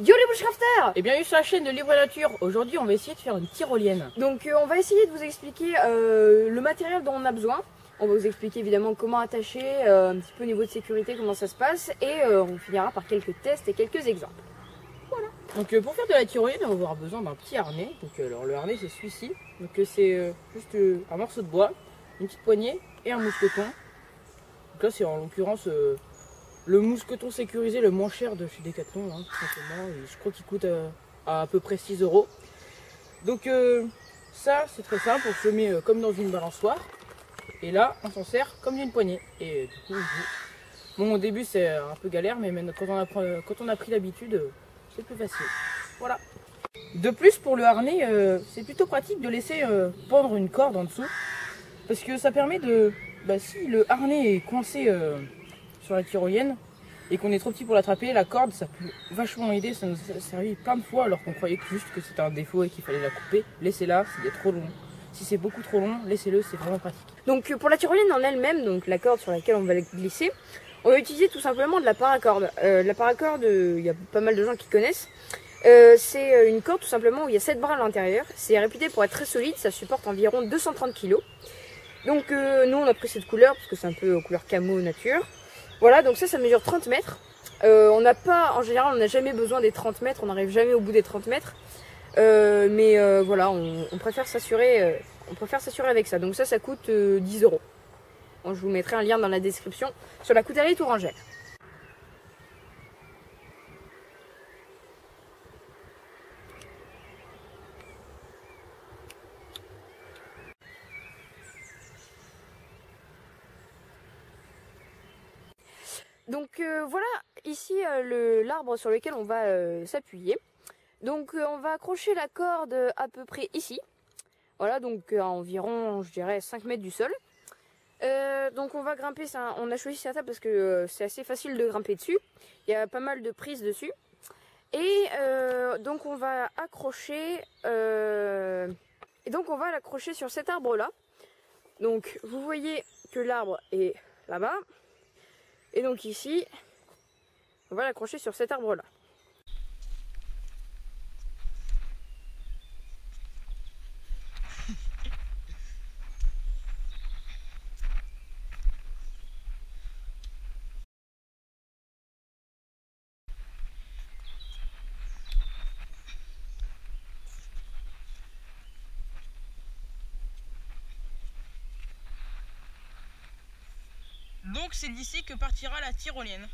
Yo les bushcrafters! Et bienvenue sur la chaîne de Libre Nature. Aujourd'hui on va essayer de faire une tyrolienne. Donc on va essayer de vous expliquer le matériel dont on a besoin. On va vous expliquer évidemment comment attacher, un petit peu au niveau de sécurité, comment ça se passe. Et on finira par quelques tests et quelques exemples. Voilà. Donc pour faire de la tyrolienne on va avoir besoin d'un petit harnais. Donc alors le harnais c'est celui-ci. Donc c'est juste un morceau de bois, une petite poignée et un mousqueton. Donc là c'est en l'occurrence le mousqueton sécurisé le moins cher de chez Decathlon, hein, tout simplement. Et je crois qu'il coûte à peu près 6 €. Donc ça c'est très simple, on se le met comme dans une balançoire. Et là on s'en sert comme d'une poignée. Et du coup, bon au début c'est un peu galère, mais maintenant, quand on a pris l'habitude, c'est plus facile. Voilà. De plus pour le harnais, c'est plutôt pratique de laisser pendre une corde en dessous. Parce que ça permet de... si le harnais est coincé sur la tyrolienne et qu'on est trop petit pour l'attraper, la corde ça peut vachement aider, ça nous a servi plein de fois alors qu'on croyait juste que c'était un défaut et qu'il fallait la couper. Laissez-la, c'est trop long. Si c'est beaucoup trop long, laissez-le, c'est vraiment pratique. Donc pour la tyrolienne en elle-même, donc la corde sur laquelle on va glisser, on va utiliser tout simplement de la paracorde. La paracorde, il y a pas mal de gens qui connaissent. C'est une corde tout simplement où il y a 7 bras à l'intérieur. C'est réputé pour être très solide, ça supporte environ 230 kg. Donc nous on a pris cette couleur parce que c'est un peu couleur camo nature. Voilà, donc ça mesure 30 mètres. On n'a pas, en général, on n'a jamais besoin des 30 mètres, on n'arrive jamais au bout des 30 mètres. Voilà, on préfère s'assurer avec ça. Donc ça coûte 10 €. Bon, je vous mettrai un lien dans la description sur la coutellerie Tourangelle. Donc voilà ici l'arbre sur lequel on va s'appuyer. Donc on va accrocher la corde à peu près ici. Voilà, donc à environ, je dirais, 5 mètres du sol. Donc on va grimper, on a choisi cette table parce que c'est assez facile de grimper dessus. Il y a pas mal de prises dessus. Et donc on va accrocher, l'accrocher sur cet arbre-là. Donc vous voyez que l'arbre est là-bas. Et donc ici, on va l'accrocher sur cet arbre-là. Donc c'est d'ici que partira la tyrolienne.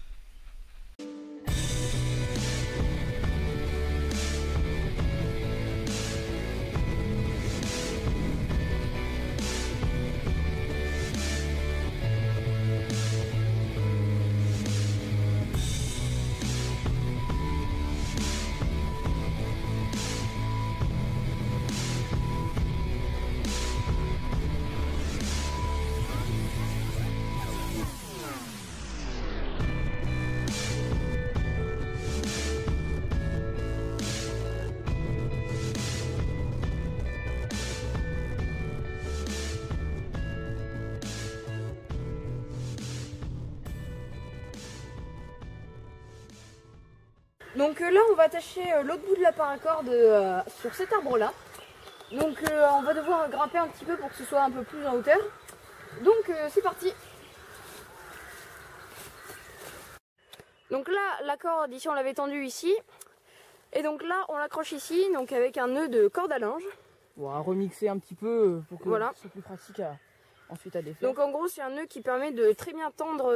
Donc là on va attacher l'autre bout de la paracorde sur cet arbre là. Donc on va devoir grimper un petit peu pour que ce soit un peu plus en hauteur. Donc c'est parti. Donc là la corde ici on l'avait tendue ici. Et donc là on l'accroche ici, donc avec un nœud de corde à linge. On va remixer un petit peu pour que voilà. Ce soit plus pratique ensuite à défaire. Donc en gros c'est un nœud qui permet de très bien tendre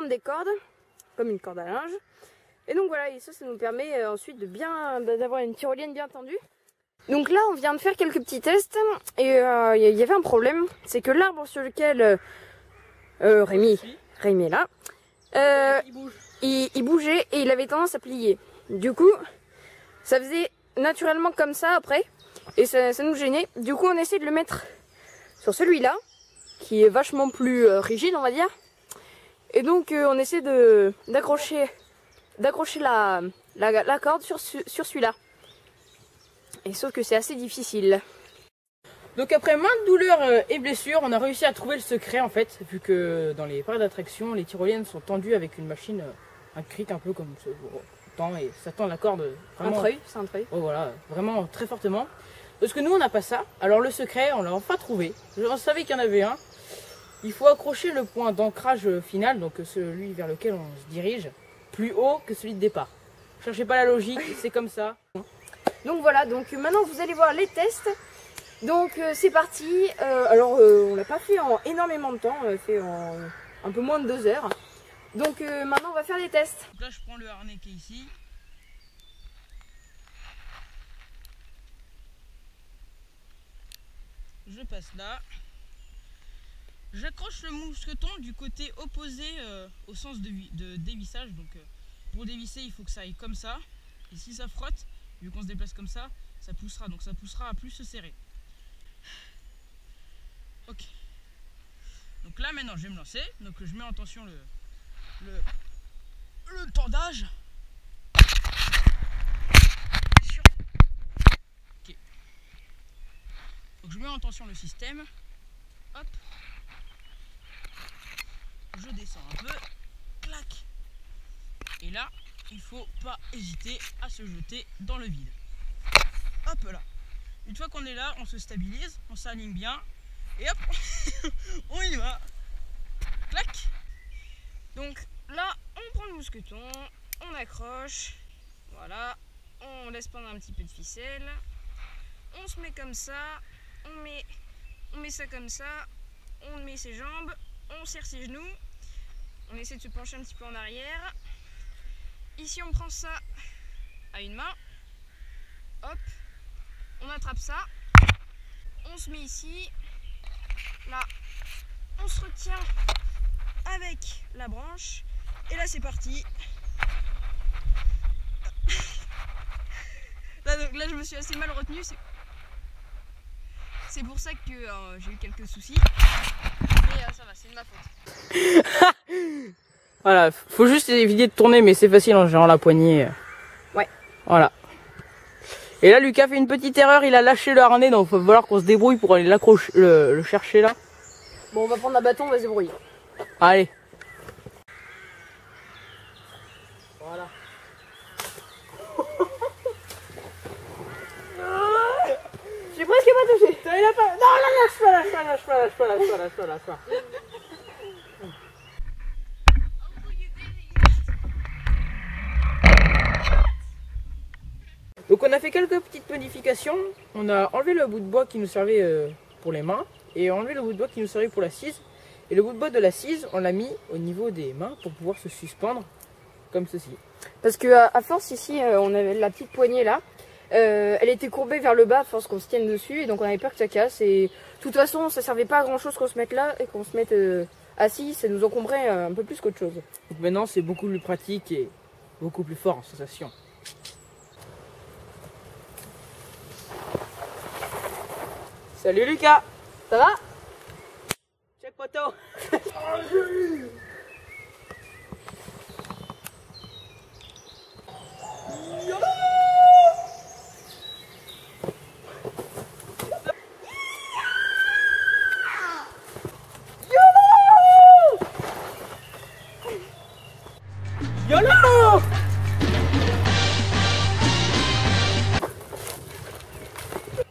des cordes, comme une corde à linge. Et donc voilà, et ça nous permet ensuite d'avoir une tyrolienne bien tendue. Donc là on vient de faire quelques petits tests et il y avait un problème, c'est que l'arbre sur lequel Rémi est là, il bougeait et il avait tendance à plier. Du coup ça faisait naturellement comme ça après et ça nous gênait. Du coup on essaie de le mettre sur celui-là qui est vachement plus rigide on va dire. Et donc on essaie d'accrocher la corde sur celui-là. Et sauf que c'est assez difficile. Donc après maintes douleurs et blessures, on a réussi à trouver le secret en fait, vu que dans les parcs d'attraction, les tyroliennes sont tendues avec une machine un cric un peu comme ce tend et ça tend la corde vraiment. Un treuil, c'est un treuil. Oh, voilà, vraiment très fortement. Parce que nous on n'a pas ça. Alors le secret, on l'a enfin trouvé. Je savais qu'il y en avait un. Il faut accrocher le point d'ancrage final, donc celui vers lequel on se dirige, plus haut que celui de départ. Cherchez pas la logique, c'est comme ça. Donc voilà, donc maintenant vous allez voir les tests. Donc c'est parti. On l'a pas fait en énormément de temps, on l'a fait en un peu moins de 2 heures. Donc maintenant on va faire les tests. Donc là je prends le harnais qui est ici. Je passe là. J'accroche le mousqueton du côté opposé au sens de dévissage. Donc pour dévisser il faut que ça aille comme ça. Et si ça frotte, vu qu'on se déplace comme ça poussera. Donc ça poussera à plus se serrer. Ok. Donc là maintenant je vais me lancer. Donc je mets en tension le tendage. Ok. Donc je mets en tension le système. Hop. Je descends un peu. Clac. Et là, il faut pas hésiter à se jeter dans le vide. Hop là. Une fois qu'on est là, on se stabilise, on s'aligne bien. Et hop, on y va. Clac. Donc là, on prend le mousqueton, on accroche. Voilà. On laisse pendant un petit peu de ficelle. On se met comme ça. On met ça comme ça. On met ses jambes. On serre ses genoux. On essaie de se pencher un petit peu en arrière. Ici, on prend ça à une main. Hop. On attrape ça. On se met ici. Là, on se retient avec la branche. Et là, c'est parti. Là, je me suis assez mal retenue. C'est pour ça que j'ai eu quelques soucis. Mais ça va, c'est de ma faute. Voilà, faut juste éviter de tourner, mais c'est facile en gérant la poignée. Ouais. Voilà. Et là, Lucas fait une petite erreur, il a lâché le harnais, donc il va falloir qu'on se débrouille pour aller l'accrocher, le chercher là. Bon, on va prendre un bâton, on va se débrouiller. Allez. Voilà. J'ai presque pas touché. Il a pas... Non, lâche pas. Donc on a fait quelques petites modifications. On a enlevé le bout de bois qui nous servait pour les mains et enlevé le bout de bois qui nous servait pour la cise. Et le bout de bois de la cise, on l'a mis au niveau des mains pour pouvoir se suspendre comme ceci. Parce que à force ici, on avait la petite poignée là. Elle était courbée vers le bas à force qu'on se tienne dessus et donc on avait peur que ça casse. Et de toute façon, ça servait pas à grand chose qu'on se mette là et qu'on se mette assis. Ça nous encombrait un peu plus qu'autre chose. Donc maintenant, c'est beaucoup plus pratique et beaucoup plus fort en sensation. Salut Lucas. Ça va? Check poteau. YOLO!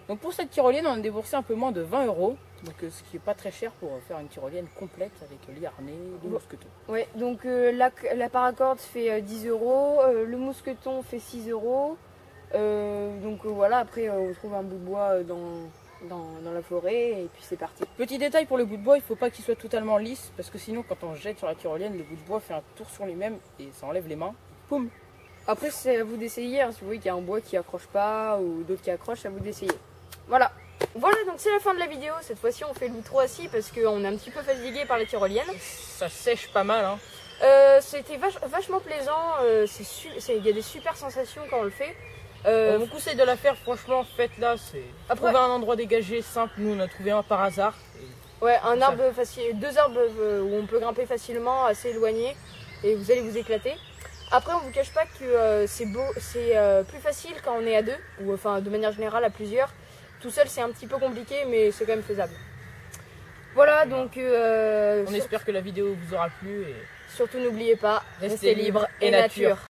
Donc pour cette tyrolienne, on a déboursé un peu moins de 20 €, donc ce qui est pas très cher pour faire une tyrolienne complète avec les harnais, le mousqueton. Ouais, donc la paracorde fait 10 €, le mousqueton fait 6 €. Voilà, après on trouve un bout de bois dans la forêt et puis c'est parti. Petit détail pour le bout de bois, il faut pas qu'il soit totalement lisse parce que sinon quand on jette sur la tyrolienne, le bout de bois fait un tour sur lui-même et ça enlève les mains. Poum! Après c'est à vous d'essayer, hein, si vous voyez qu'il y a un bois qui accroche pas ou d'autres qui accrochent, c'est à vous d'essayer. Voilà. Voilà, donc c'est la fin de la vidéo. Cette fois-ci on fait l'outro assis parce qu'on est un petit peu fatigué par la tyrolienne. Ça sèche pas mal, hein. C'était vachement plaisant, il y a des super sensations quand on le fait. On vous conseille de la faire, franchement, faites-la. Trouver un endroit dégagé, simple. Nous on a trouvé un par hasard. Ouais, un arbre facile, 2 arbres où on peut grimper facilement, assez éloigné, et vous allez vous éclater. Après, on vous cache pas que c'est plus facile quand on est à deux, ou enfin de manière générale à plusieurs. Tout seul, c'est un petit peu compliqué, mais c'est quand même faisable. Voilà, donc... on espère que la vidéo vous aura plu. Surtout n'oubliez pas, Restez libre et nature.